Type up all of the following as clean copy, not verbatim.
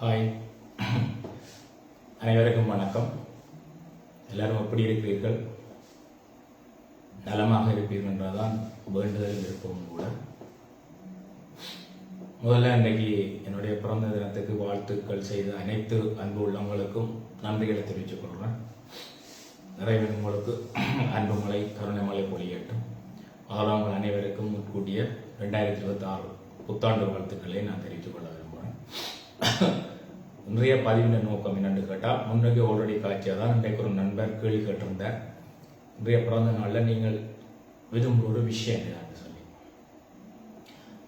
Hi, அனைவருக்கும் வணக்கம். எல்லாரும் எப்படி இருக்கிறீர்கள்? நலமாக இருப்பீர்கள் என்றதான் வேண்டுதல் விருப்பமும் கூட. முதல்ல இன்றைக்கு என்னுடைய பிறந்த தினத்துக்கு வாழ்த்துக்கள் செய்த அனைத்து அன்பு உள்ளவங்களுக்கும் நன்றிகளை தெரிவித்துக் கொள்கிறேன். இறைவன் உங்களுக்கு அன்புமலை கருணைமலை பொழியட்டும். உங்கள் அனைவருக்கும் முன்கூட்டிய 2026 புத்தாண்டு வாழ்த்துக்களை நான் தெரிவித்துக் கொள்ள விரும்புகிறேன். இன்றைய பதிவின் நோக்கம் என்னென்னு கேட்டால், முன்னே ஆல்ரெடி காட்சியாக இன்றைக்கு ஒரு நண்பர் கேள்வி கேட்டிருந்தார், இன்றைய பிறந்த நாளில் நீங்கள் விரும்புகிற ஒரு விஷயம் என்னன்னு சொல்லி.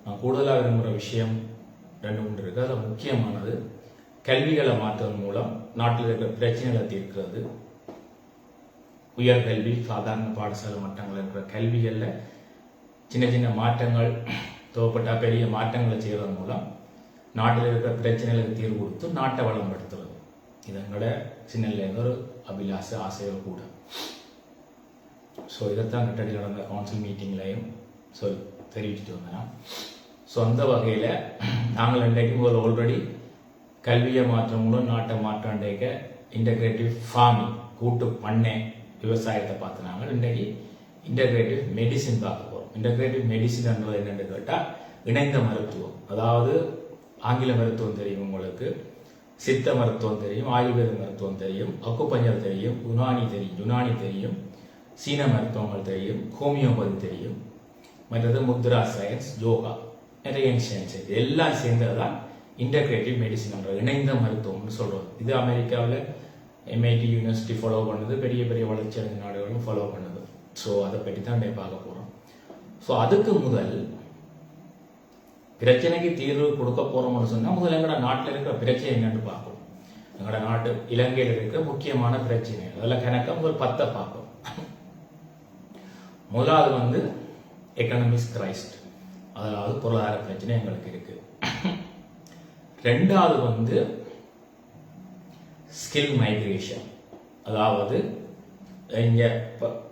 நான் கூடுதலாக விரும்புகிற விஷயம் 2-3 இருக்குது. அதில் முக்கியமானது கல்விகளை மாற்றுவதன் மூலம் நாட்டில் இருக்கிற பிரச்சனைகளை தீர்க்கிறது. உயர்கல்வி, சாதாரண பாடசாலை மட்டங்களில் இருக்கிற கல்விகளில் சின்ன சின்ன மாற்றங்கள் தேவைப்பட்ட பெரிய மாற்றங்களை செய்வதன் மூலம் நாட்டில் இருக்கிற பிரச்சனைகளுக்கு தீர்வு கொடுத்து நாட்டை வளம்படுத்துறது. இது எங்களோட சின்னலேருந்து ஒரு அபிலாச ஆசைகள் கூட. ஸோ இதைத்தான் கிட்டடி நடந்த கவுன்சில் மீட்டிங்லையும் தெரிவிச்சுட்டு வந்தேன். ஸோ அந்த வகையில் நாங்கள் இன்றைக்கு ஆல்ரெடி கல்வியை மாற்றம் மூலம் நாட்டை மாற்றாண்டைக்க இன்டகிரேட்டிவ் ஃபார்மிங், கூட்டு பண்ணை விவசாயத்தை பார்த்து நாங்கள் இன்றைக்கு இன்டகிரேட்டிவ் மெடிசின் பார்க்க போகிறோம். இன்டகிரேட்டிவ் மெடிசின் என்பது என்னென்னு கேட்டால் இணைந்த மருத்துவம். அதாவது ஆங்கில மருத்துவம் தெரியும் உங்களுக்கு, சித்த மருத்துவம் தெரியும், ஆயுர்வேத மருத்துவம் தெரியும், அக்குபஞ்சர் தெரியும், யுனானி தெரியும், சீன மருத்துவங்கள் தெரியும், ஹோமியோபதி தெரியும், மற்றது முத்ரா சயின்ஸ், யோகா, நிறைய சயின்ஸ், எல்லாம் சேர்ந்தது தான் இன்டகிரேட்டிவ் மெடிசின் என்ற இணைந்த மருத்துவம்னு சொல்கிறோம். இது அமெரிக்காவில் MIT யூனிவர்சிட்டி ஃபாலோ பண்ணுது, பெரிய பெரிய வளர்ச்சி அடைந்த நாடுகளும் ஃபாலோ பண்ணுது. ஸோ அதை பற்றி தான் பார்க்க போகிறோம். ஸோ அதுக்கு முதல் பிரச்சனைக்கு தீர்வு கொடுக்க போறோம்னு சொன்னா முதல்ல எங்களோட நாட்டில் இருக்கிற பிரச்சனை என்னன்னு பார்க்கணும். எங்களோட நாட்டு இலங்கையில் இருக்கிற முக்கியமான பிரச்சனை அதில் கணக்கம் ஒரு 10 பார்ப்போம். முதலாவது எக்கனாமிக் கிரைஸ்ட், அதாவது பொருளாதார பிரச்சனை எங்களுக்கு இருக்கு. ரெண்டாவது ஸ்கில் மைக்ரேஷன், அதாவது இங்க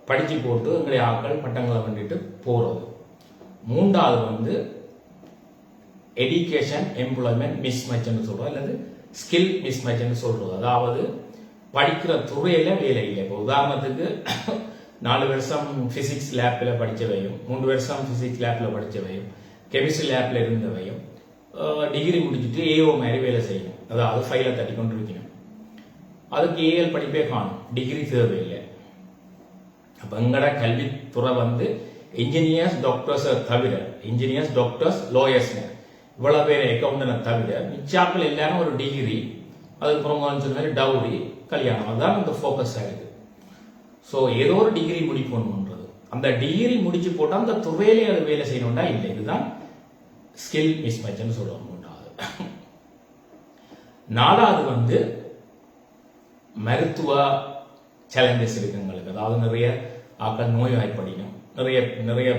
படிச்சு போட்டு எங்களுடைய ஆட்கள் பட்டங்களை பண்ணிட்டு போறது. மூன்றாவது எஜுகேஷன் எம்ப்ளாய்மெண்ட் மிஸ்மேட்ச்னு சொல்றோம், அல்லது ஸ்கில் மிஸ்மேட்ச்னு சொல்றது. அதாவது படிக்கிற துறையில வேலை இல்லை. இப்போ உதாரணத்துக்கு 4 வருஷம் பிசிக்ஸ் லேப்ல படிச்சவையும் 3 வருஷம் பிசிக்ஸ் லேப்ல படிச்சவையும் கெமிஸ்ட்ரி லேப்ல இருந்தவையும் டிகிரி முடிச்சுட்டு ஏஓ மாதிரி வேலை செய்யணும். அதாவது ஃபைலை தட்டி கொண்டு இருக்கணும். அதுக்கு ஏஎல் படிப்பே காணும், டிகிரி தேவையில்லை. அப்ப எங்கட கல்வித்துறை இன்ஜினியர்ஸ் டாக்டர்ஸ் தவிர, இன்ஜினியர்ஸ் டாக்டர்ஸ் லாயர்ஸ் இவ்வளவு பேர் அக்கௌண்டனை தவிர மிச்சாக்கள் எல்லாரும் ஒரு டிகிரி, அதுக்கப்புறம் சொன்ன மாதிரி டவுரி, கல்யாணம், அதுதான் இந்த ஃபோக்கஸ் ஆயிருக்கு. ஸோ ஏதோ ஒரு டிகிரி முடிக்கணும்ன்றது, அந்த டிகிரி முடிச்சு போட்டால் அந்த துறையிலே அது வேலை செய்யணும்டா இல்லை. இதுதான் ஸ்கில் மிஸ்மேட்ச்னு சொல்லுவாங்க. நாலாவது மருத்துவ சேலஞ்சஸ் இருக்கு எங்களுக்கு. அதாவது நிறைய ஆக்கள் நோய்வாய்ப்படியும் நிறைய நிறைய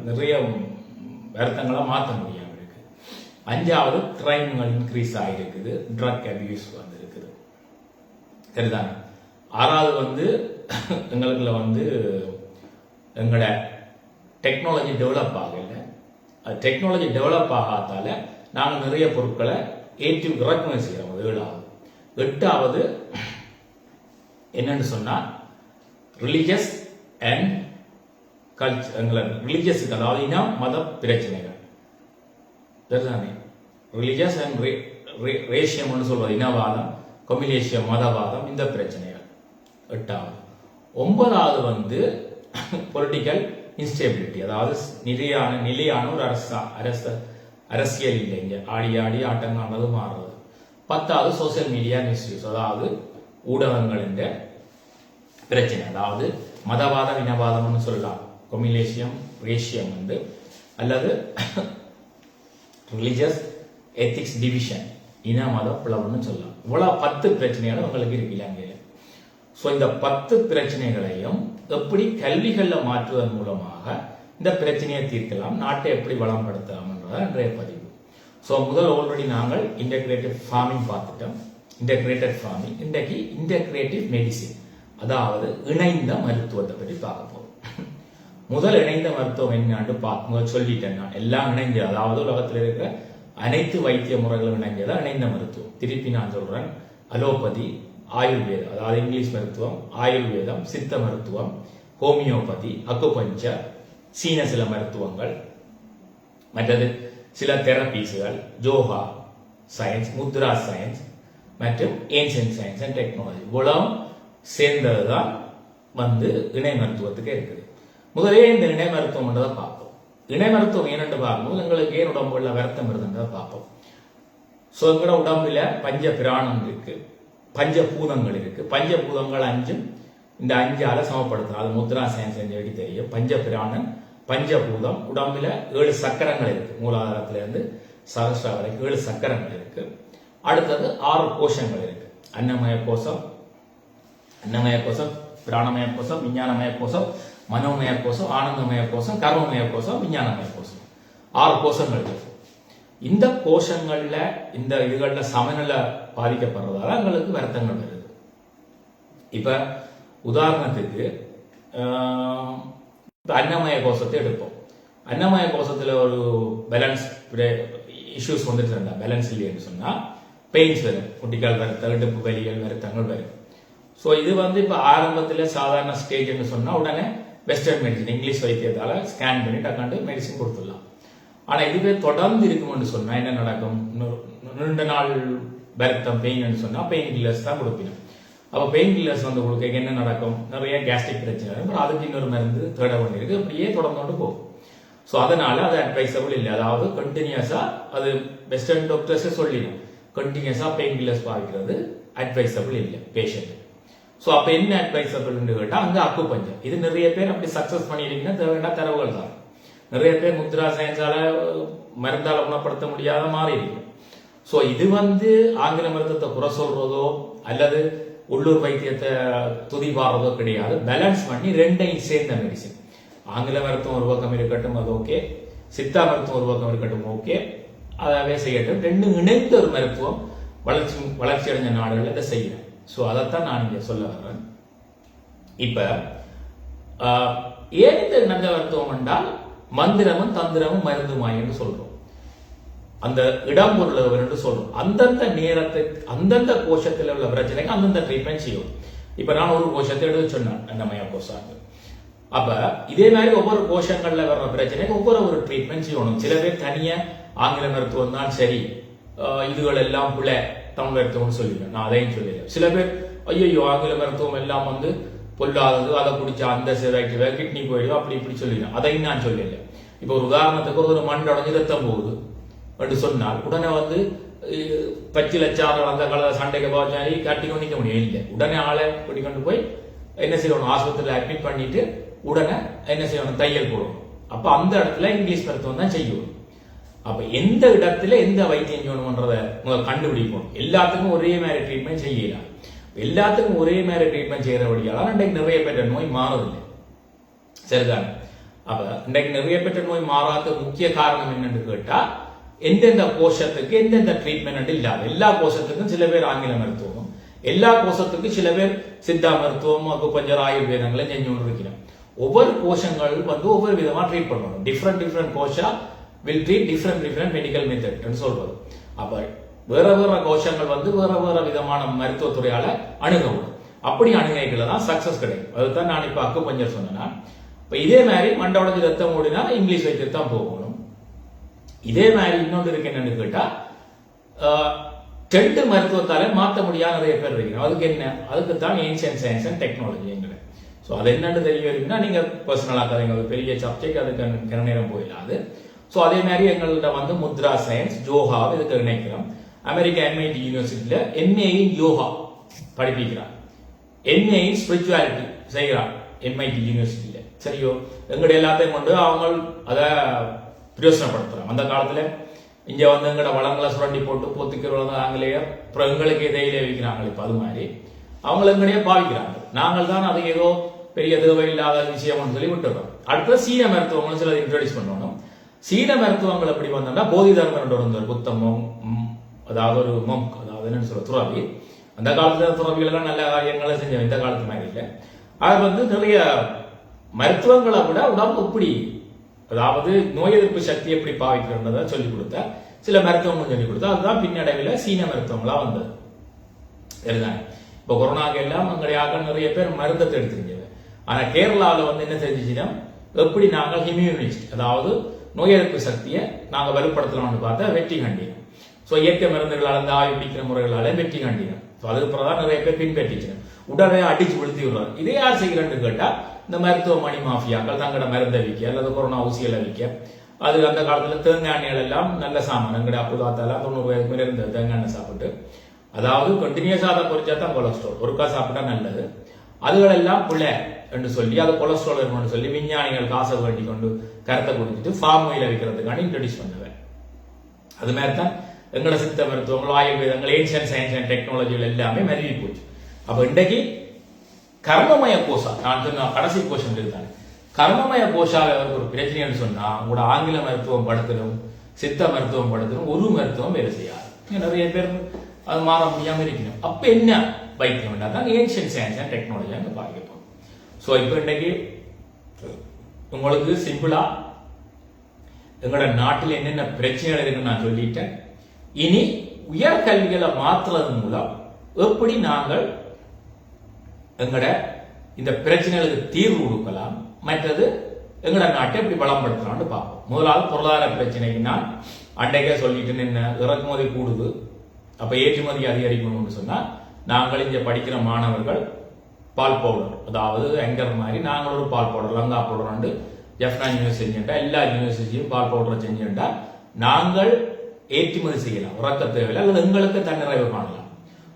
நிறைய வருத்தங்களை மாற்ற முடியாம இருக்கு. 5வது கிரைம்கள் இன்க்ரீஸ் ஆகிருக்குது, ட்ரக் அபியூஸ் இருக்குது, சரிதானே. 6வது எங்களுக்குள்ள எங்களோட டெக்னாலஜி டெவலப் ஆகல. டெக்னாலஜி டெவலப் ஆகாதால நாங்கள் நிறைய பொருட்களை ஏற்றி இறக்குமதி செய்யறோம். 7வது. 8வது என்னன்னு சொன்னா ரிலிஜியஸ் அண்ட் கல்ச்சர், ரிலிஜியஸுக்கு, அதாவது இனம் மத பிரச்சனைகள், ரிலிஜியஸ் அண்ட் ரேஷியம்னு சொல்வது இனவாதம், கம்யூனிஸ்ட் மதவாதம், இந்த பிரச்சனைகள் 8வது. 9வது பொலிட்டிக்கல் இன்ஸ்டேபிலிட்டி, அதாவது நிலையான ஒரு அரசியல் இல்லைங்க, ஆடி ஆடி ஆட்டங்கானது மாறுறது. 10வது சோசியல் மீடியா மிஸ்யூஸ், அதாவது ஊடகங்களின் பிரச்சனை, அதாவது மதவாதம் இனவாதம்னு சொல்லலாம், கொமிலேஷியம் ரேஷியம் அல்லது ரிலிஜியஸ் எத்திக்ஸ் டிவிஷன், இன மத பிளவுன்னு சொல்லலாம். இவ்வளவு 10 பிரச்சனைகள் உங்களுக்கு இருக்கு இலங்கையில. ஸோ இந்த 10 பிரச்சனைகளையும் எப்படி கல்விகளில் மாற்றுவதன் மூலமாக இந்த பிரச்சனையை தீர்க்கலாம், நாட்டை எப்படி வளம்படுத்தலாம்ன்றத இன்றைய பதிவு. ஸோ முதல் ஆல்ரெடி நாங்கள் இன்டகிரேட்டிவ் ஃபார்மிங் பார்த்துட்டோம். இன்டகிரேட்டட் ஃபார்மிங், இன்றைக்கு இன்டகிரேட்டிவ் மெடிசின், அதாவது இணைந்த மருத்துவத்தை பற்றி பார்க்க போறோம். முதல் இணைந்த மருத்துவம் என்னன்னு சொல்லிட்டேன் நான். எல்லாம் இணைஞ்சு, அதாவது உலகத்தில் இருக்கிற அனைத்து வைத்திய முறைகளும் இணைஞ்சதான் இணைந்த மருத்துவம். திருப்பி நான் சொல்றேன், அலோபதி, ஆயுர்வேதம், அதாவது இங்கிலீஷ் மருத்துவம், ஆயுர்வேதம், சித்த மருத்துவம், ஹோமியோபதி, அக்குபஞ்சர், சீன சில மருத்துவங்கள், மற்றது சில தெரப்பீஸுகள், யோகா சயின்ஸ், முத்ரா சயின்ஸ் மற்றும் ஏன்ஷியன்ட் சயின்ஸ் அண்ட் டெக்னாலஜி இவ்வளவு சேர்ந்ததுதான் இணை மருத்துவத்துக்கு இருக்குது. முதலே இந்த இணை மருத்துவம் தான் பார்ப்போம். இணை மருத்துவம் ஏனென்று பார்க்கும்போது எங்களுக்கு ஏன் உடம்புல வருத்தம் இருந்ததை பார்ப்போம். ஸோ எங்களோட உடம்புல பஞ்ச பிராணம் இருக்கு, பஞ்சபூதங்கள் இருக்கு. பஞ்சபூதங்கள் 5 இந்த 5ஆல சமப்படுத்தணும். அது முத்ரா சயின்ஸ் எப்படி தெரியும். பஞ்ச பிராணன், பஞ்சபூதம், உடம்புல 7 சக்கரங்கள் இருக்கு. மூலாதாரத்துல இருந்து சகஸ்ரா வரைக்கும் 7 சக்கரங்கள் இருக்கு. அடுத்தது 6 கோஷங்கள் இருக்கு. அன்னமய கோஷம், பிராணமய கோஷம், விஞ்ஞானமய கோஷம், மனோமய கோஷம், ஆனந்தமய கோஷம், கர்மமய கோஷம், விஞ்ஞானமய கோஷம். 6 கோஷங்கள் இருக்கு. இந்த கோஷங்கள்ல இந்த இதுகள்ல சமநிலை பாதிக்கப்படுறதால எங்களுக்கு வருத்தங்கள் வருது. இப்ப உதாரணத்துக்கு அன்னமய கோஷத்தை எடுப்போம். அன்னமய கோஷத்துல ஒரு பேலன்ஸ் இஷ்யூஸ் வந்துட்டு இருந்தா, பேலன்ஸ் இல்லைன்னு சொன்னா பெயின்ஸ் வரும், குட்டிக்கால் வருத்தல், இடுப்பு வலிகள், வருத்தங்கள் வரும். ஸோ இது இப்ப ஆரம்பத்துல சாதாரண ஸ்டேஜ்னு சொன்னா உடனே வெஸ்டர்ன் மெடிசன், இங்கிலீஷ் வைத்தியத்தால ஸ்கேன் பண்ணி டக்காண்டு மெடிசன் கொடுத்துடலாம். ஆனா இதுவே தொடர்ந்து இருக்கும்னு சொன்னா என்ன நடக்கும்? நீண்ட நாள் வருத்தம், பெயின் சொன்னா பெயின் கில்லர்ஸ் தான் கொடுப்பீங்க. அப்ப பெயின் கில்லர்ஸ் கொடுக்க என்ன நடக்கும்? நிறைய கேஸ்ட்ரிக் பிரச்சனை, அதுக்கு இன்னொரு மருந்து தேட வேண்டியிருக்கு. அப்படியே தொடர்ந்து கொண்டு போகும். ஸோ அதனால அது அட்வைசபிள் இல்லை. அதாவது கண்டினியூஸா அது வெஸ்டர்ன் டாக்டர்ஸே சொல்லிடும், கண்டினியூஸா பெயின் கில்லர்ஸ் பாவிக்கிறது அட்வைசபிள் இல்லை பேஷண்ட். ஸோ அப்ப என்ன அட்வைசபிள்னு கேட்டா அங்க அக்குபஞ்சர். இது நிறைய பேர் அப்படி சக்சஸ் பண்ணிருக்கீங்கன்னா தேவையான தரவுகள் தான். நிறைய பேர் முத்ரா சயின்ஸால மருந்தால குணப்படுத்த முடியாத மாறி இருக்கு. ஸோ இது ஆங்கில மருத்துவத்தை குறை சொல்றதோ அல்லது உள்ளூர் வைத்தியத்தை துதி பாடுறதோ கிடையாது. பேலன்ஸ் பண்ணி ரெண்டையும் சேர்ந்த மெடிசின். ஆங்கில மருத்துவம் ஒரு பக்கம் இருக்கட்டும், அது ஓகே. சித்தா மருத்துவம் ஒரு பக்கம் இருக்கட்டும், ஓகே. அதாவே செய்யட்டும். ரெண்டும் இணைந்த ஒரு மருத்துவம் வளர்ச்சி அடைஞ்ச நாடுகள் இதை செய்யறேன். ஸோ அதைத்தான் நான் இங்க சொல்ல வர்றேன். இப்ப ஏன் இந்த இணைந்த மருத்துவம் என்றால் மந்திரமும் தந்திரமும் மருந்துமாய் என்று சொல்றோம். அந்த இடம் பொருள் என்று சொல்றோம். அந்தந்த நேரத்துக்கு அந்தந்த கோஷத்தில் உள்ள பிரச்சனைக்கு அந்தந்த ட்ரீட்மெண்ட் செய்யும். இப்ப நான் ஒரு கோஷத்தை எடுத்து சொன்னேன், அன்னமய கோஷம். அப்ப இதே மாதிரி ஒவ்வொரு கோஷங்கள்ல வர்ற பிரச்சனைக்கு ஒவ்வொரு ட்ரீட்மெண்ட் செய்யணும். சில பேர் தனியா ஆங்கில மருத்துவம் தான் சரி, இதுகள் எல்லாம் புள்ள தமிழ் மருத்துவம்னு சொல்லிடுறேன். நான் அதையும் சொல்லிடுறேன். சில பேர் ஐயோ ஆங்கில மருத்துவம் எல்லாம் பொல்லாதது, அதை குடிச்சா அந்த சேவைக்கு கிட்னி போயிடும், அப்படி இப்படி சொல்லிடுறேன். அதையும் நான் சொல்லல. இப்ப ஒரு உதாரணத்துக்கு ஒரு மண் உடஞ்சி ரத்தம் போகுது என்று சொன்னால் உடனே பச்சை லட்சாரம் அந்த கால சண்டைக்கு பாச்சாரி கட்டிக்கொண்டு நிற்க முடியும். இல்லை, உடனே ஆளை கூட்டிக்கொண்டு போய் என்ன செய்யணும், ஆஸ்பத்திரியில் அட்மிட் பண்ணிட்டு உடனே என்ன செய்யணும், தையல் போடணும். அப்ப அந்த இடத்துல இங்கிலீஷ் மருத்துவம் தான் செய்யணும். அப்ப எந்த இடத்துல எந்த வைத்தியம் செய்யணும்ன்றத கண்டுபிடிக்கணும். எல்லாத்துக்கும் ஒரே மாதிரி ட்ரீட்மெண்ட் செய்யலாம். எல்லாத்துக்கும் ஒரே மாதிரி ட்ரீட்மெண்ட் செய்யறபடியால இன்றைக்கு நிறைய பேர் நோய் மாறுதில்லை. சரிதானே? அப்ப இன்றைக்கு நிறைய பேர் நோய் மாறாத முக்கிய காரணம் என்னன்னு கேட்டா எந்தெந்த கோஷத்துக்கு எந்தெந்த ட்ரீட்மெண்ட் இல்லாத. எல்லா கோஷத்துக்கும் சில பேர் ஆங்கில மருத்துவம், எல்லா கோஷத்துக்கும் சில பேர் சித்தா மருத்துவம், அக்குபஞ்சர், ஆயுர்வேதங்களை செஞ்சு கொண்டு இருக்கிறோம். ஒவ்வொரு கோஷங்கள் ஒவ்வொரு விதமா ட்ரீட் பண்ணணும். டிஃப்ரெண்ட் கோஷா will treat different medical method சொல்றது. அப்ப வேற வேற கோஷங்கள் வேற வேற விதமான மருத்துவத்துறையால அணுகவும். அப்படி அணுகைகளை தான் சக்சஸ் கிடைக்கும். அதுதான் நான் இப்ப அக்குபஞ்சர் சொன்னேன்னா, இப்ப இதே மாதிரி மண்டோட ரத்தம் ஓடினா இங்கிலீஷ் வைத்தியத்தான் போகணும். இதே மாதிரி இன்னொன்று இருக்கு என்னன்னு கேட்டா, டென்ட் மருத்துவத்தால மாற்ற முடியாத நிறைய பேர் இருக்கணும். அதுக்கு என்ன, அதுக்கு தான் ஏன்ஷியன்ட் சயின்ஸ் அண்ட் டெக்னாலஜிங்கிற. ஸோ அது என்னன்னு தெரிய வரும்னா நீங்க பர்சனலாக ஒரு பெரிய சப்ஜெக்ட், அதுக்கு நேரம் போயிடாது. ஸோ அதே மாதிரி எங்கள்கிட்ட முத்ரா சயின்ஸ், யோகா இதுக்கு இணைக்கிறோம். அமெரிக்கா MIT யூனிவர்சிட்டியில MA இன் யோகா படிப்பிக்கிறார், MA இன் ஸ்பிரிச்சுவாலிட்டி செய்கிறார் MIT யூனிவர்சிட்டியில. சரியோ, எங்கட எல்லாத்தையும் கொண்டு அவங்க அதை பிரயோசனப்படுத்துறாங்க. அந்த காலத்துல இங்க எங்கட வளங்களை சுரண்டி போட்டு பொத்துக்கிறவங்க ஆங்கிலேயர், அப்புறம் எங்களுக்கு எதையிலே வைக்கிறாங்க. இப்ப அது மாதிரி அவங்க எங்கடையே பாவிக்கிறாங்க. நாங்கள் தான் அது ஏதோ பெரிய தேவையில்லாத விஷயம் சொல்லி விட்டுறோம். அடுத்த சீன மருத்துவங்களும் சில இன்ட்ரோடியூஸ் பண்ணணும். சீன மருத்துவங்கள் எப்படி வந்தோம்னா, போதி தர்மன் ஒரு புத்தமும், அதாவது ஒரு மொங்க், அதாவது என்னன்னு சொல்ற துறவி. அந்த காலத்துல துறவிகள் எல்லாம் நல்ல காரியங்களை செஞ்சோம், இந்த காலத்து மாதிரி இல்லை. அது நிறைய மருத்துவங்களை விட உடம்பு எப்படி, அதாவது நோய் எதிர்ப்பு சக்தி எப்படி பாவிக்கிறத சொல்லி கொடுத்த சில மருத்துவங்கள் சொல்லி கொடுத்தா அதுதான் பின்னடைவில் சீன மருத்துவங்களா வந்தது. சரிதானே? இப்போ கொரோனாக்கு எல்லாம் எங்களுடைய நிறைய பேர் மருந்தத்தை எடுத்துருங்க. ஆனா கேரளாவில் வந்து என்ன செஞ்சுச்சுன்னா, எப்படி நாங்கள் இம்யூனிஸ்ட், அதாவது நோய் எதிர்ப்பு சக்தியை நாங்கள் வலுப்படுத்தலாம்னு பார்த்தா வெற்றி கண்டினோம். ஸோ இயற்கை மருந்துகளால் இந்த ஆய்வு பிடிக்கிற முறைகளால வெற்றி கண்டினோம். ஸோ அதுக்கு தான் நிறைய பேர் பின்பற்றிச்சிடும். உடனே அடிச்சு விழுத்தி விடுறாங்க. இதே யார் செய்கிறேன்னு கேட்டால் இந்த மருத்துவமனை மாஃபியாக்கள் தங்களோட மருந்தை விற்க அல்லது கொரோனா ஊசிகளை விற்க. அது அந்த காலத்தில் தேங்காய் எண்ணெய்கள் எல்லாம் நல்ல சாமான் எங்கடைய அப்போதாத்தெல்லாம் 90 வயதுக்கு மேலே இருந்த தேங்காய் எண்ணெய் சாப்பிட்டு, அதாவது கண்டினியூஸாக அதை பொறிச்சா தான் கொலஸ்ட்ரால், ஒருக்கா சாப்பிட்டா நல்லது, அதுகளெல்லாம் பிள்ளை என்று சொல்லி அது கொலஸ்ட்ரால் இருக்கும்னு சொல்லி விஞ்ஞானிகள் காசை வேண்டி கொண்டு கருத்தை கொடுத்துட்டு ஃபார்ம் ஆயில வைக்கிறதுக்கான இன்ட்ரடியூஸ் பண்ணுவேன். அது மாதிரி தான் எங்களோட சித்த மருத்துவங்கள், ஆயுர்வேதங்கள், ஏன்ஷியன்ட் சயின்ஸ் அண்ட் டெக்னாலஜிகள் எல்லாமே மருவி போச்சு. அப்போ இன்றைக்கு கர்மமய கோஷா, நான் சொன்ன கடைசி கோஷம் இருந்தாங்க, கர்மமய கோஷாவை ஒரு பிரச்சனைன்னு சொன்னா உங்களோட ஆங்கில மருத்துவம் படுத்தணும், சித்த மருத்துவம் படுத்தணும், ஒரு மருத்துவம் வேலை செய்யாது. நிறைய பேர் அது மாற முடியாம இருக்கணும். அப்ப என்ன வைத்தியம் தான் ஏன்ஷியன்ட் சயின்ஸ் அண்ட் டெக்னாலஜி அங்கே பார்க்கப்போம். ஸோ இப்போ இன்றைக்கு உங்களுக்கு சிம்பிளா எங்களோட நாட்டில் என்னென்ன பிரச்சனைகள் இருக்குன்னு நான் சொல்லிட்டேன். இனி உயர்கல்விகளை மாற்றுறது மூலம் எப்படி நாங்கள் எங்களோட இந்த பிரச்சனைகளுக்கு தீர்வு கொடுக்கலாம், மற்றது எங்களோட நாட்டை எப்படி பலப்படுத்தலாம்னு பார்ப்போம். முதலாவது பொருளாதார பிரச்சனைக்கு நான் அன்றைக்கே சொல்லிட்டு என்ன இறக்குமதி கூடுது, அப்ப ஏற்றுமதி அதிகரிக்கணும்னு சொன்னா நாங்கள் இங்க படிக்கிற மாணவர்கள் பால் பவுடர், அதாவது எங்கர் மாதிரி நாங்கள் ஒரு பால் powder, Lanka powder Jaffna university செஞ்சுட்டா, எல்லா யூனிவர்சிட்டியும் பால் பவுடரை செஞ்சுட்டா நாங்கள் ஏற்றுமதி செய்யலாம், உறக்க தேவையில்லை, அல்லது எங்களுக்கு தன்னிறைவு காணலாம்.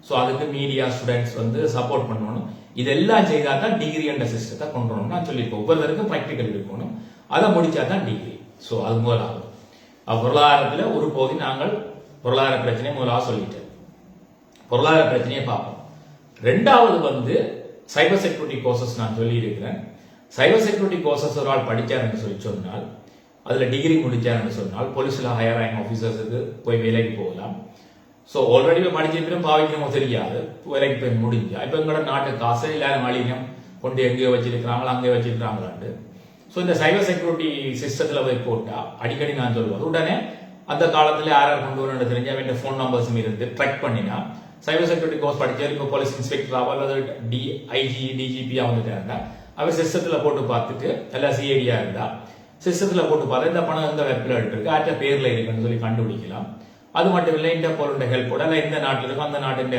ஸோ அதுக்கு மீடியா ஸ்டூடெண்ட்ஸ் வந்து சப்போர்ட் பண்ணணும். இதெல்லாம் செய்தா தான் டிகிரி என்ற சிஸ்டத்தை கொண்டு வரணும். நான் சொல்லியிருக்கேன், ஒவ்வொருத்தருக்கும் ப்ராக்டிக்கல் இருக்கணும், அதை முடிச்சா தான் டிகிரி. ஸோ அது முதலாவது. பொருளாதாரத்தில் ஒரு பகுதி நாங்கள் பொருளாதார பிரச்சனையை முதலாக சொல்லிட்டேன். பொருளாதார பிரச்சனையை பார்ப்போம். ரெண்டாவது வந்து சைபர் செக்யூரிட்டி கோர்சஸ் நான் சொல்லி இருக்கிறேன். சைபர் செக்யூரிட்டி கோர்சஸ் ஒரு ஆள் படிச்சாருன்னு சொல்லி சொன்னால், அதுல டிகிரி முடிச்சாருன்னு சொன்னால் போலீஸ்ல ஹையர் ரேங்க் ஆஃபீஸர்ஸுக்கு போய் வேலைக்கு போகலாம். ஸோ ஆல்ரெடி படிச்சிருப்பிலும் பாவிக்கணுமோ தெரியாது, வேலைக்கு போய் முடிஞ்சா இப்போ எங்களோட நாட்டு காசை எல்லாரும் அழினம் கொண்டு எங்கேயோ வச்சிருக்கிறாங்களா அங்கேயோ வச்சிருக்கிறாங்களாண்டு. ஸோ இந்த சைபர் செக்யூரிட்டி சிஸ்டத்தில் போய் போட்டா அடிக்கடி நான் சொல்லுவது, உடனே அந்த காலத்தில் யாரார் கொண்டு வரணும் தெரிஞ்சு அவன் ஃபோன் நம்பர்ஸும் இருந்து ட்ராக் பண்ணினா சைபர் செக்யூரிட்டி கோர்ஸ் படிச்சாரு, இப்போ போலீஸ் இன்ஸ்பெக்டராக அல்லது ஐஜி டிஜிபியா வந்துட்டாருன்னா அவர் சிஸ்டத்தில் போட்டு பார்த்துட்டு எல்லாம் சிஐடியா இருந்தா சிஸ்டத்தில் போட்டு பார்த்தா இந்த பணம் எந்த வெப்ல இருக்கு, ஆற்ற பேர்ல இருக்குன்னு சொல்லி கண்டுபிடிக்கலாம். அது மட்டும் இல்லை, இன்டர்போலோட ஹெல்ப்போட, இல்லை எந்த நாட்டில் இருக்கும் அந்த நாட்டின்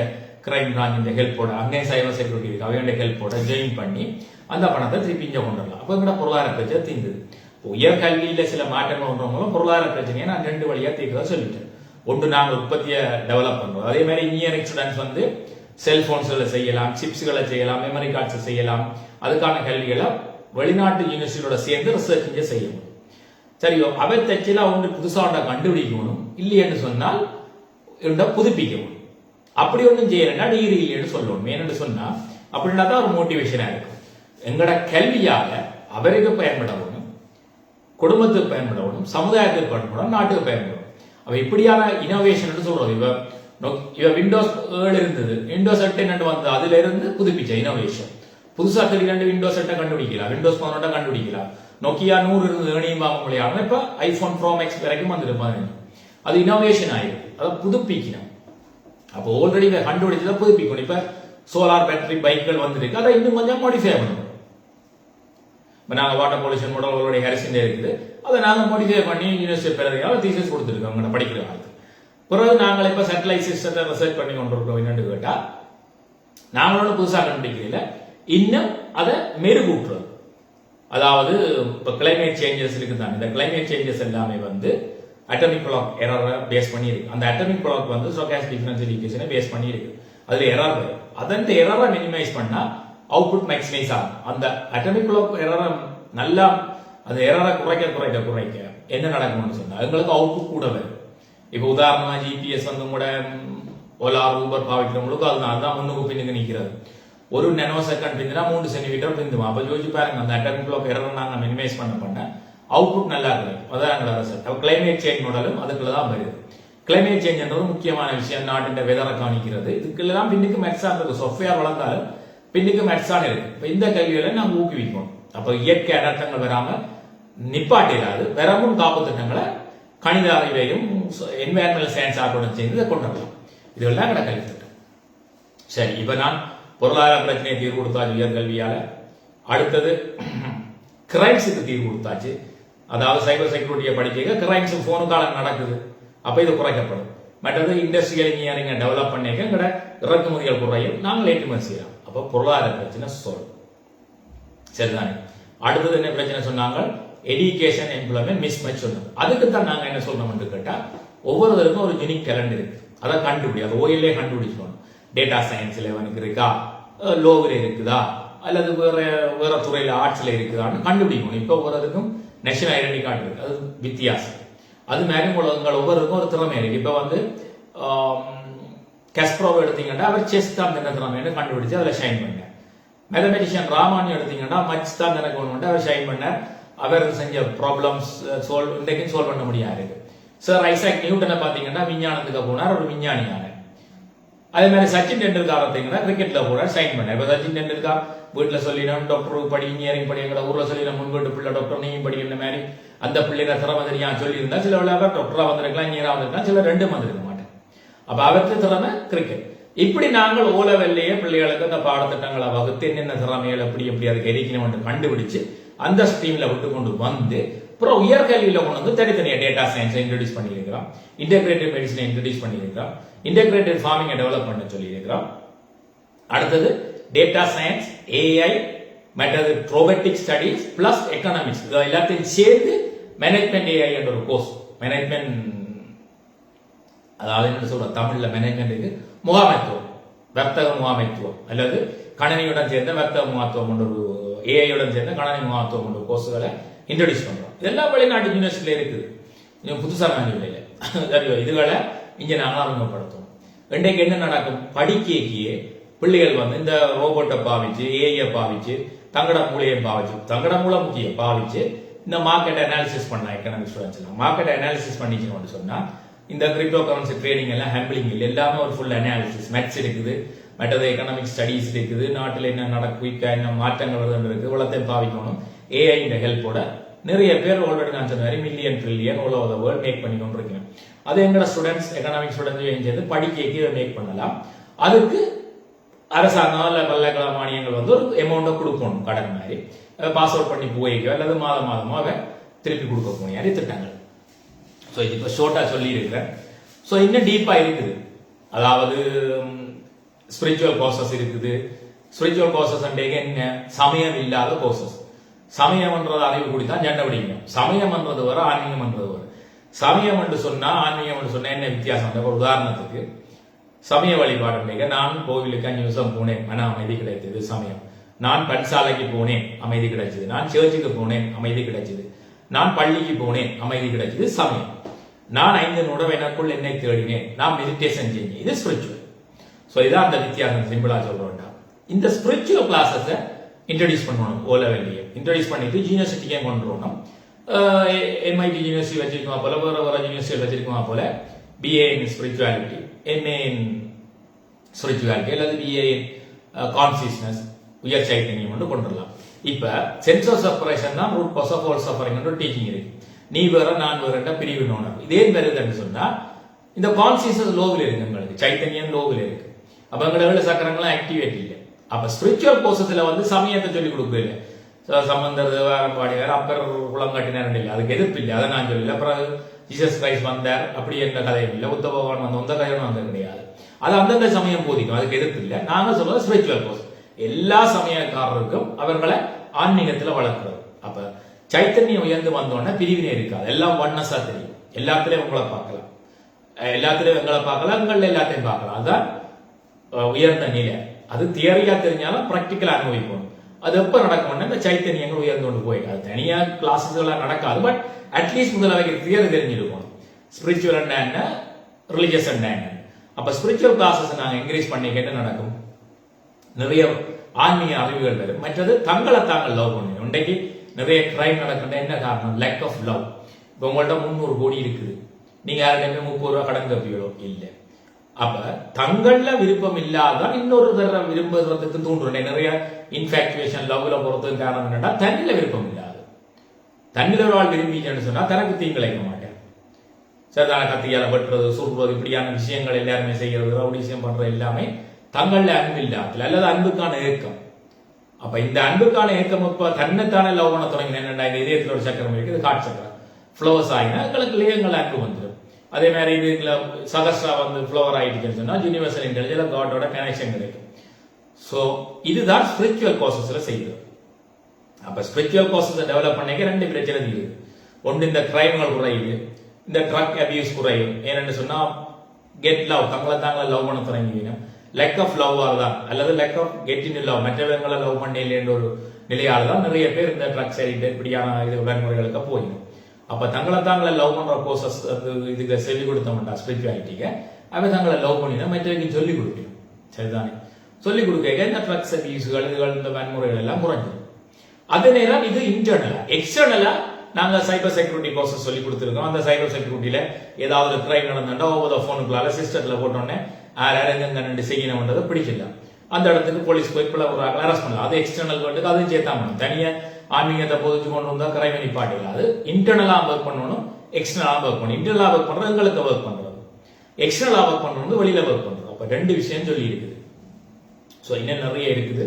கிரைம் பிரான்ச் ஹெல்ப்போட, அங்கே சைபர் செக்யூரிட்டி இருக்கு அவையோட ஹெல்ப்போட ஜாயின் பண்ணி அந்த பணத்தை திருப்பி இங்கே கொண்டு வரலாம். அப்போ எங்கட பொருளாதார பிரச்சனை தீர்ந்தது. உயர்கல்வியில சில மாற்றங்கள் ஒன்ற மூலம் பொருளாதார பிரச்சனையை நான் 2 வழியா தீர்க்கிறதா சொல்லிட்டேன். ஒன்று நாங்கள் உற்பத்தியை டெவலப் பண்றோம், அதே மாதிரி இன்ஜினியரிங் ஸ்டூடெண்ட்ஸ் வந்து செல்போன்ஸ்களை செய்யலாம், சிப்ஸ்களை செய்யலாம், மெமரி கார்ட்ஸை செய்யலாம். அதுக்கான கல்விகளை வெளிநாட்டு யூனிவர்சிட்டியோட சேர்ந்து ரிசர்ச் செய்யணும். சரியோ, அவை தச்சில அவங்க புதுசாக கண்டுபிடிக்கணும், இல்லையென்று சொன்னால் புதுப்பிக்கணும். அப்படி ஒன்றும் செய்யலைன்னா டிகிரி இல்லைன்னு சொல்லணும். ஏன்னு சொன்னா அப்படின்னா தான் ஒரு மோட்டிவேஷனா இருக்கும். எங்கட கல்வியால அவருக்கு பயன்படணும், குடும்பத்துக்கு பயன்படணும், சமுதாயத்துக்கு பயன்படணும், நாட்டுக்கு பயன்படும். அவ இப்படியான இனோவேஷன் சொல்றது. இவ விண்டோஸ் 7 இருந்தது, விண்டோஸ் 8 வந்து அதுல இருந்து புதுப்பிச்ச இனோவேஷன். புதுசா 32 விண்டோஸ் 8 கண்டுபிடிக்கலாம், விண்டோஸ் 11 கண்டுபிடிக்கலாம். நோக்கியா 100 இருந்தது, ஏனையும் வாங்க முடியாது. இப்ப ஐபோன் ப்ரோ மேக்ஸ் வரைக்கும் வந்துருப்பாங்க. அது இனோவேஷன் ஆயிருக்கு, அதை புதுப்பிக்கணும். அப்போ ஆல்ரெடி கண்டுபிடிச்சதை புதுப்பிக்கணும். இப்ப சோலார் பேட்டரி பைக்கள் வந்துருக்கு, அதை இன்னும் கொஞ்சம் மாடிஃபை பண்ணணும். இப்போ நாங்கள் வாட்டர் பொல்யூஷன் மாடல் அவங்களுடைய ஹெரசின் இருக்குது, அதை நாங்கள் மாடிஃபை பண்ணி யூனிவர்சிட்டி பேரதியால் தீசஸ் கொடுத்துருக்கோம் அங்கே படிக்கிற காலத்து. பிறகு நாங்கள் இப்போ சேட்டலைட் சிஸ்டத்தை ரிசர்ச் பண்ணி கொண்டு இருக்கோம். என்னன்னு கேட்டால் நாங்களோட புதுசாக கண்டுபிடிக்கல, இன்னும் அதை மெருகூட்டுறது. அதாவது இப்போ கிளைமேட் சேஞ்சஸ் இருக்குதாங்க, இந்த கிளைமேட் சேஞ்சஸ் எல்லாமே வந்து அட்டமிக் கிளாக் எரரை பேஸ் பண்ணி இருக்கு. அந்த அட்டமிக் கிளாக் வந்து ஸ்டோகாஸ்டிக் டிஃபரன்ஷியல் ஈக்குவேஷனை பேஸ் பண்ணி இருக்கு. அதுல எரர் வரும், அதன் எரரை மினிமைஸ் பண்ணா அவுட்புட் மேக்ஸிமைஸ் ஆகும். அந்த அட்டமிக் கிளாக் எரரை நல்லா அந்த எரரை குறைக்க குறைக்க குறைக்க என்ன நடக்கும்னு சொன்னா எங்களுக்கு அவுட்புட் கூட வரும். இப்போ உதாரணமா ஜிபிஎஸ் வந்து கூட ஓலா ஊபர் பாவிக்கிறவங்களுக்கு அதுதான் முன்னுக்கு பின்னுக்கு நிற்கிறது. ஒரு நானோ செகண்ட் பிந்தினா 3 சென்டிமீட்டர் பிந்துமா. அப்ப யோசிச்சு பாருங்க, அந்த அட்டமிக் கிளாக் எரரை நாங்கள் மினிமைஸ் பண்ண அவுட்புட் நல்லா இருக்கும். அதான் எங்களோட ரிசல்ட். கிளைமேட் சேஞ்ச் மாடலும் அதுக்குள்ளதான் வருது. கிளைமேட் சேஞ்ச் முக்கியமான விஷயம், நாட்டின் வெதரை காணிக்கிறது. இதுக்குள்ளதான் பின்னுக்கு மெட்ஸான் இருக்கு. சாஃப்ட்வேர் வளர்ந்தாலும் பின்னுக்கு மெட்ஸான் இருக்கு. இப்ப இந்த கல்வியில நாங்கள் ஊக்குவிக்கணும். அப்ப இயற்கை அனர்த்தங்கள் வராம நிப்பாட்டிடாது, வரமுன் காப்பு திட்டங்களை கணித அறிவையும் என்வாயன்மெண்டல் சயின்ஸ் ஆர்வம் சேர்ந்து இதை கொண்டு வரலாம். இதெல்லாம் எங்கட கல்வி திட்டம். சரி, இப்ப நான் பொருளாதார பிரச்சனையை தீர்வு கொடுத்தாச்சு உயர்கல்வியால. அடுத்தது கிரைம்ஸுக்கு தீர்வு கொடுத்தாச்சு. அதாவது சைபர் செக்யூரிட்டியை படிக்க கிரைம்ஸ் போனுக்கால நடக்குது, அப்ப இது குறைக்கப்படும். மற்றது இண்டஸ்ட்ரியல் இன்ஜினியரிங் டெவலப் பண்ணிக்க எங்கட இறக்குமதிகள் குறையும், நாங்கள் ஏற்றுமதி செய்யலாம். அப்ப பொருளாதார பிரச்சனை சொல் சரிதானே. அடுத்தது என்ன பிரச்சனை சொன்னாங்க, எஜுகேஷன் எம்ப்ளாய்மெண்ட் மிஸ்மேட்ச் சொன்னோம். அதுக்கு தான் நாங்க என்ன சொல்றோம்னு கேட்டா, ஒவ்வொருத்தருக்கும் ஒரு யூனிக் டேலண்ட் இருக்கு, அதை கண்டுபிடி, அதை ஓயிலே கண்டுபிடிச்சோம். டேட்டா சயின்ஸ்ல அவனுக்கு இருக்கா, லோவில் இருக்குதா, அல்லது வேற வேற துறையில ஆர்ட்ஸ்ல இருக்குதான்னு கண்டுபிடிக்கணும். இப்போ ஒவ்வொருக்கும் நேஷனல் ஐடென்டி கார்டு இருக்கு, அது வித்தியாசம். அது மாதிரி உங்கள் ஒவ்வொருக்கும் ஒரு திறமை இருக்கு. இப்போ வந்து கஸ்ப்ரோவை எடுத்தீங்கன்னா அவர் செஸ் தான் என்ன திறமைன்னு கண்டுபிடிச்சு அதில் ஷைன் பண்ணார். மேத்தமெட்டிஷியன் ராமானு எடுத்தீங்கன்னா மச் தான் எனக்கு ஒன்று அவர் ஷைன் பண்ணார். அவர் செஞ்ச ப்ராப்ளம்ஸ் இன்றைக்கும் சால்வ் பண்ண முடியாது. சார் ஐசாக் நியூட்டனை பார்த்தீங்கன்னா விஞ்ஞானத்துக்கு போனார், ஒரு விஞ்ஞானியான. அதே மாதிரி சச்சின் டெண்டுல்கர் பார்த்தீங்கன்னா கிரிக்கெட்ல போனார், ஷைன் பண்ணார். இப்போ சச்சின் டெண்டுல்கர் வீட்டில் சொல்லினோம் டாக்டர் படி, இன்ஜினியரிங் படி, எங்களை ஊரில் சொல்லினோம் முன்கொண்டு பிள்ளை டாக்டர் நீயும் படிக்கிற மாதிரி அந்த பிள்ளைங்க திறமை தெரியாம சொல்லியிருந்தா சில விளையாட டாக்டரா வந்திருக்கலாம், இன்ஜினியரா வந்திருக்கலாம், சில ரெண்டும் வந்திருக்க மாட்டேன். அப்ப அவருக்கு திறமை கிரிக்கெட். இப்படி நாங்கள் ஓலவெல்லையே பிள்ளைகளுக்கு அந்த பாடத்திட்டங்களை வகுத்து என்னென்ன திறமைகள் எப்படி எப்படி அதுக்கு எரிக்கணும் கண்டுபிடிச்சு அந்த ஸ்ட்ரீம்ல விட்டு கொண்டு வந்து அப்புறம் உயர்கல்வியில கொண்டு வந்து தனித்தனியா டேட்டா சயின்ஸை இன்ட்ரடியூஸ் பண்ணியிருக்கிறோம், இன்டெகிரேட்டட் மெடிசனை இன்ட்ரடியூஸ் பண்ணியிருக்கிறோம், இன்டெகிரேட்டட் ஃபார்மிங்கை டெவலப் பண்ண சொல்லியிருக்கிறோம். அடுத்தது டேட்டா சயின்ஸ், ஏஐ, மற்றது ரோபோட்டிக் ஸ்டடீஸ் பிளஸ் எக்கனாமிக்ஸ், இது எல்லாத்தையும் சேர்ந்து மேனேஜ்மெண்ட் ஏஐ என்ற ஒரு கோர்ஸ். மேனேஜ்மெண்ட் அதாவது என்ன சொல்ற தமிழ்ல மேனேஜ்மெண்ட்டுக்கு முகாமைத்துவம், வர்த்தக முகாமைத்துவம் அல்லது கணனியுடன் சேர்ந்த வர்த்தக முகாத்துவம் என்ற ஒரு ஏஐயுடன் சேர்ந்த கணனி முகாத்துவம் என்ற கோர்ஸுகளை இன்ட்ரடியூஸ் பண்றோம். இதெல்லாம் வெளிநாட்டு யூனிவர்சிட்டியில இருக்குது, புதுசாக இல்லை. இதுகளை இங்க நாங்கள் அறிமுகப்படுத்துவோம். இன்றைக்கு என்ன நடக்கும், படிக்கையே பிள்ளைகள் வந்து இந்த ரோபோட்டை பாவிச்சு, ஏஐ பாவிச்சு, தங்கட மூலையை பாவிச்சு, தங்கட மூல முக்கிய பாவிச்சு இந்த மார்க்கெட் அனாலிசிஸ் பண்ண எக்கனாமிக் ஸ்டூடெண்ட்ஸ் எல்லாம் மார்க்கெட் அனாலிசிஸ் பண்ணிக்கணும்னு சொன்னா இந்த கிரிப்டோ கரன்சி ட்ரேடிங் எல்லாம் ஹேம்பிளிங் இல்லை, எல்லாமே ஒரு ஃபுல் அனாலிசிஸ். மேத்ஸ் இருக்குது, மற்றது எக்கனாமிக் ஸ்டடீஸ் இருக்குது, நாட்டில் என்ன நடக்குவிக்க என்ன மாற்றங்கள் வருதுன்னு இருக்கு, இவ்வளோத்தையும் பாவிக்கணும். ஏஐ ஹெல்ப்போட நிறைய பேர் ஆல்ரெடி நான் சொன்ன மாதிரி million trillion all over the world make பண்ணி கொண்டு இருக்கேன். அது எங்களோட ஸ்டூடெண்ட்ஸ் எக்கனாமிக் ஸ்டூடெண்ட்ஸ் சேர்ந்து படிக்க இதை மேக் பண்ணலாம். அதுக்கு அரசாங்கம் இல்ல பல்கலைக்கழக மானியங்கள் வந்து ஒரு அமௌண்ட்டை கொடுக்கணும், கடன் மாதிரி பாஸ் அவுட் பண்ணி போய்க்கோ அல்லது மாதமோ அவ திருப்பி கொடுக்க போனியாரி திட்டங்கள். ஸோ இது இப்போ ஷோர்ட்டா சொல்லி இருக்கிறேன். ஸோ இன்னும் டீப்பா இருக்குது, அதாவது ஸ்பிரிச்சுவல் கோர்சஸ் இருக்குது. ஸ்பிரிச்சுவல் கோர்சஸ் என்ன, சமயம் இல்லாத கோர்சஸ். சமயம்ன்றது அறிவு கூடித்தான் சண்டை பிடிக்கணும். சமயம்ன்றது வர ஆன்மீகம்ன்றது வர. சமயம் என்று சொன்னா ஆன்மீகம் என்று சொன்னா என்ன வித்தியாசம்? ஒரு உதாரணத்துக்கு சமய வழிபாடு, நான் கோவிலுக்கு 5 நிமிஷம் போனேன், மன அமைதி கிடைத்தது சமயம். நான் பன்சாலைக்கு போனேன், அமைதி கிடைச்சது. நான் சர்ச்சுக்கு போனேன், அமைதி கிடைச்சது. நான் பள்ளிக்கு போனேன், அமைதி கிடைச்சது சமயம். நான் 5 நிமிடம் எனக்குள் என்னை தேடினேன், நான் மெடிடேஷன் செஞ்சேன், இது ஸ்பிரிச்சுவல். ஸோ இதான் அந்த வித்தியாசம், சிம்பிளா சொல்றோம்டா. இந்த ஸ்பிரிச்சுவல் கிளாஸஸை இன்ட்ரடியூஸ் பண்ணணும். ஓ லெவல்லையே இன்ட்ரடியூஸ் பண்ணிட்டு யூனிவர்சிட்டிக்கே கொண்டு வரணும். MIT யூனிவர்சிட்டி வச்சிருக்குமா போல, வேற யூனிவர்சிட்டி வச்சிருக்குமா போல BA in spirituality, MA in spirituality அல்லது BA in consciousness, உயர் சைத்தன்யம் கொண்டு வரலாம். இப்ப சென்ஸ் ஆஃப் செப்பரேஷன் தான் root cause of all suffering என்ற டீச்சிங் இருக்கு. நீ வேற நான் வேற பிரிவு நோனர். இதே வருதுன்னு சொன்னா இந்த கான்சியஸ்னஸ் லோவில் இருக்கு, உங்களுக்கு சைத்தன்யம் லோவில் இருக்கு. அப்ப எங்களோட சக்கரங்களாம் ஆக்டிவேட் இல்லை. அப்ப ஸ்பிரிச்சுவல் கோர்சஸ்ல வந்து சமயத்தை சொல்லி கொடுக்குறது இல்லை. சம்பந்தர் வேறம்பாடி வேற அப்பர் குளம் கட்டினார் இல்லை, அதுக்கு எதிர்ப்பு இல்லை, அதை நான் சொல்லல. அப்புறம் ஜீசஸ் கிரைஸ்ட் வந்தார் அப்படி என்ற கதையும் இல்லை, புத்த பகவான் வந்த அந்த கதையும் வந்தது கிடையாது. அது அந்தந்த சமயம் போதிக்கும், அதுக்கு எதிர்ப்பு இல்லை. நாங்க சொல்றது ஸ்பிரிச்சுவல் கோர்ஸ் எல்லா சமயக்காரருக்கும் அவர்களை ஆன்மீகத்துல வளர்க்கிறது. அப்ப சைத்தன்யம் உயர்ந்து வந்தோடனே பிரிவினை இருக்காது, எல்லாம் ஒன்னஸா தெரியும். எல்லாத்திலையும் உங்களை பார்க்கலாம், எல்லாத்திலையும் எங்களை பார்க்கலாம், எங்களை எல்லாத்தையும் பார்க்கலாம். அதுதான் உயர்ந்த நிலை. அது தியரியா தெரிஞ்சாலும் பிராக்டிக்கலா அனுபவிக்கணும். அது எப்ப நடக்கும்னா இந்த சைத்தன்யங்கள் உயர்ந்து கொண்டு போயிடும். அது தனியா கிளாஸஸ் எல்லாம் நடக்காது, பட் அட்லீஸ்ட் முதல்ல தியரி தெரிஞ்சிருக்கணும். ஸ்பிரிச்சுவல் என்ன, ரிலிஜியஸ் என்ன. அப்ப ஸ்பிரிச்சுவல் கிளாஸஸ் நாங்க என்கரேஜ் பண்ணிக்கிட்டு நடக்கும், நிறைய ஆன்மீக அறிவுகள் வரும். மற்றது தங்களை தாங்கள் லவ் பண்ணணும். இன்றைக்கு நிறைய கிரைம் நடக்கின்ற என்ன காரணம்? Lack of love. இப்போ உங்கள்ட்ட 300 கோடி இருக்குது, நீங்க யாருக்குமே 30 ரூபா கடன் கப்பியோ இல்லை. அப்ப தங்கள்ல விருப்பம் இல்லாதான் இன்னொரு தர விரும்புறதுக்கு தூண்டுறேன். நிறைய இன்ஃபாக்சுவேஷன் லவ்ல போறதுக்கு காரணம் என்னன்னா தண்ணில விருப்பம் இல்லாது. தண்ணில ஒரு ஆள் விரும்பிச்சேன்னு சொன்னா தனக்கு தீங்கிழைக்க மாட்டேன். சரிதான கத்தியால வெட்டுறது சுடுறது இப்படியான விஷயங்கள் எல்லாருமே செய்கிறது ரவுடிசியம் பண்ற எல்லாமே தங்கள்ல அன்பு இல்லாமல் அல்லது அன்புக்கான ஏக்கம். அப்ப இந்த அன்புக்கான ஏக்கம் இப்ப தன்னைத்தானே லவ் பண்ண தொடங்கின என்னடா இந்த இதயத்தில் ஒரு சக்கரம் இருக்கு, இது காட்டு சக்கரம் ஃப்ளவர்ஸ் ஆகினா எங்களுக்கு லேயங்கள் அன்பு வந்துடும். அதே மாதிரி இதுல சகஸ்ரா வந்து ஃப்ளவர் ஆகிட்டுன்னு சொன்னா யூனிவர்சல் இன்டெலிஜென்ஸ் காடோட கனெக்ஷன் கிடைக்கும். ஸோ இதுதான் ஸ்பிரிச்சுவல் கோர்சஸ்ல செய்யுது. அப்ப ஸ்பிரிச்சுவல் கோர்சஸ் டெவலப் பண்ணிக்க 2 பிரச்சனை தீருது. ஒன்று இந்த கிரைம்கள் குறையுது, இந்த ட்ரக் அபியூஸ் குறையும். ஏன்னு சொன்னா கெட் லவ் தங்களை தாங்களை லவ் பண்ண தொடங்கிவீங்க. லெக் ஆஃப் லவ் தான் அல்லது lack of get in love மற்றவங்களை லவ் பண்ண இல்லைன்ற ஒரு நிலையால தான் நிறைய பேர் இந்த ட்ரக்ஸ் எடிக்ட் இப்படியான இது வன்முறைகளுக்கு போயிடும். அப்ப தங்களை தாங்களை லவ் பண்ற கோர்சஸ் இதுக்கு சொல்லிக் கொடுத்தோம்டா ஸ்பிரிச்சுவாலிட்டிக்கு அவன் தங்களை லவ் பண்ணினா மற்றவங்க சொல்லிக் கொடுக்கணும். சரிதானே? சொல்லிக் கொடுக்க இந்த ட்ரக்ஸ் அபியூஸ்கள் இதுகள் இந்த வன்முறைகள் எல்லாம் குறைஞ்சிடும். அதே நேரம் இது இன்டர்னலா எக்ஸ்டர்னலா நாங்க சைபர் செக்யூரிட்டி கோர்சஸ் சொல்லி கொடுத்துருக்கோம். அந்த சைபர் செக்யூரிட்டியில ஏதாவது கிரைம் நடந்தா ஒவ்வொரு போனுக்குள்ளால சிஸ்டத்துல போட்டோன்னே எங்க செய்யணும்ன்றதை பிடிச்சிடலாம். அந்த இடத்துக்கு போலீஸ் போய் அரெஸ்ட் பண்ணலாம். அது எக்ஸ்டர்னல் வேர்ல்டுக்கு அதுவும் சேர்த்தா பண்ணணும். தனியா ஆன்மீகத்தை பொதிச்சு கொண்டு வந்தா கிரைம் நிப்பாட்டிடலாம். அது இன்டர்னலா ஒர்க் பண்ணணும், எக்ஸ்டர்னலா ஒர்க் பண்ணணும். இன்டர்னலா ஒர்க் பண்றது எங்களுக்கு ஒர்க் பண்றது, எக்ஸ்டர்னலா ஒர்க் பண்றது வெளியில ஒர்க் பண்றது. அப்ப 2 விஷயம் சொல்லி இருக்குது. ஸோ இன்னும் நிறைய இருக்குது.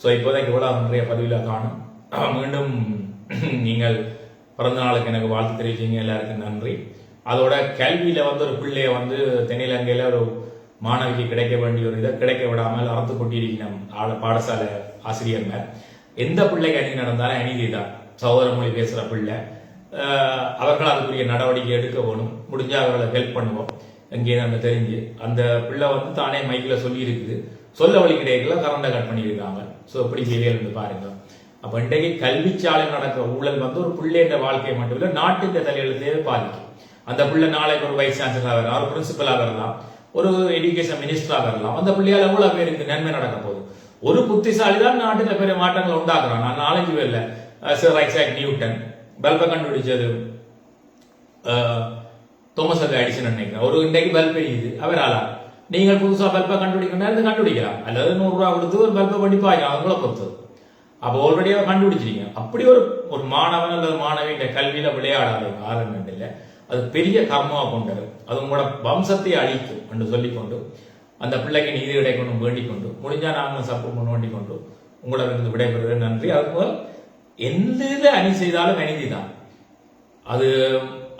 ஸோ இப்போதைக்கு இவ்வளவு நிறைய பதிவில் காணும். மீண்டும் நீங்கள் பிறந்த நாளுக்கு எனக்கு வாழ்த்து தெரிவிச்சீங்க, எல்லாருக்கும் நன்றி. அதோட கல்வியில வந்து ஒரு பிள்ளைய வந்து தென்னிலங்கையில ஒரு மாணவிக்கு கிடைக்க வேண்டிய ஒரு இதை கிடைக்க விடாமல் அறுத்து கொட்டியிருக்கணும் பாடசாலை ஆசிரியர்கள். எந்த பிள்ளைக்கு அநீதி நடந்தாலும் அநீதி தான். சகோதர மொழி பேசுற பிள்ளை அவர்கள் அதுக்குரிய நடவடிக்கை எடுக்க வேணும். முடிஞ்சா அவர்களை ஹெல்ப் பண்ணுவோம். எங்கேயும் நம்ம தெரிஞ்சு அந்த பிள்ளை வந்து தானே மைக்கில் சொல்லி இருக்குது, சொல்ல வழி கிடைக்கல, கரண்டை கட் பண்ணியிருக்காங்க. ஸோ எப்படி செய்யல பாருங்க. அப்ப இன்றைக்கு கல்விச்சாலை நடக்கிற ஊழல் வந்து ஒரு பிள்ளைன்ற வாழ்க்கையை மட்டும் இல்லை, நாட்டின் தலையெழுத்தையே பாதிக்கும். அந்த பிள்ளை நாளைக்கு ஒரு வைஸ் சான்சலரா வரலாம், ஒரு பிரின்சிபலா வரலாம், ஒரு எஜுகேஷன் மினிஸ்டரா வரலாம். அந்த பிள்ளையால எவ்வளவு பேருக்கு நன்மை நடக்க போகுது. ஒரு புத்திசாலி தான் நாட்டில் பெரிய மாற்றங்களை உண்டாக்குறான். நான் 4-5 பேர்ல சர் ஐசாக் நியூட்டன் பல்பை கண்டுபிடிச்சது தோமஸ் அல்வா எடிசன் நினைக்கிறேன். ஒரு இன்றைக்கு பல்ப் எரியுது அவரால். நீங்கள் புதுசா பல்பை கண்டுபிடிக்கணும் கண்டுபிடிக்கலாம், அல்லது 100 ரூபா கொடுத்து ஒரு பல்பை பண்ணி பாய்க்கலாம், அவங்கள பொறுத்தது. அப்போ ஆல்ரெடி கண்டுபிடிச்சிருக்கீங்க. அப்படி ஒரு மாணவன் அல்லது மாணவி இந்த கல்வியில விளையாடாத ஆரம்பம் இல்லை, அது பெரிய கர்மாவை கொண்டது. அது உங்களோட வம்சத்தை அழிக்கும் என்று சொல்லிக்கொண்டு அந்த பிள்ளைக்கு நீதி கிடைக்கணும் வேண்டிக் கொண்டு முடிஞ்சா நாங்கள் சப்போர்ட் பண்ண வேண்டிக் கொண்டு உங்களிடம் விடைபெறுவது நன்றி. அதுபோல் எந்த அணி செய்தாலும் அநீதி தான்.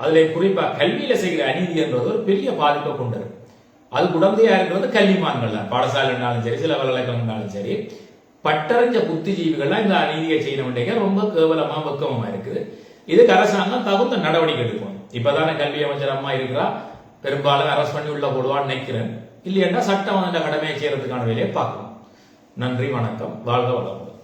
அதுல குறிப்பா கல்வியில செய்கிற அநீதி என்றது ஒரு பெரிய பாதிப்பை கொண்டது. அது குழந்தையா இருக்கிறது கல்விமான்கள் தான். பாடசாலை இருந்தாலும் சரி, சில பல்கலைக்கழகங்களாலும் சரி, பட்டறிஞ்ச புத்திஜீவிகள்லாம் இந்த அநீதியை செய்யணும் ரொம்ப கேவலமா வெக்கமா இருக்குது. இதுக்கு அரசாங்கம் தகுந்த நடவடிக்கை எடுக்கணும். இப்பதானே கல்வி அமைச்சர் அம்மா இருக்கிறா, பெரும்பாலும் அரசு பண்ணி உள்ள போடுவான்னு நினைக்கிறேன். இல்லையா சட்டம் அந்த கடமையை செய்யறதுக்கான வேலையை பார்க்கணும். நன்றி, வணக்கம், வாழ்க வளமுடன்.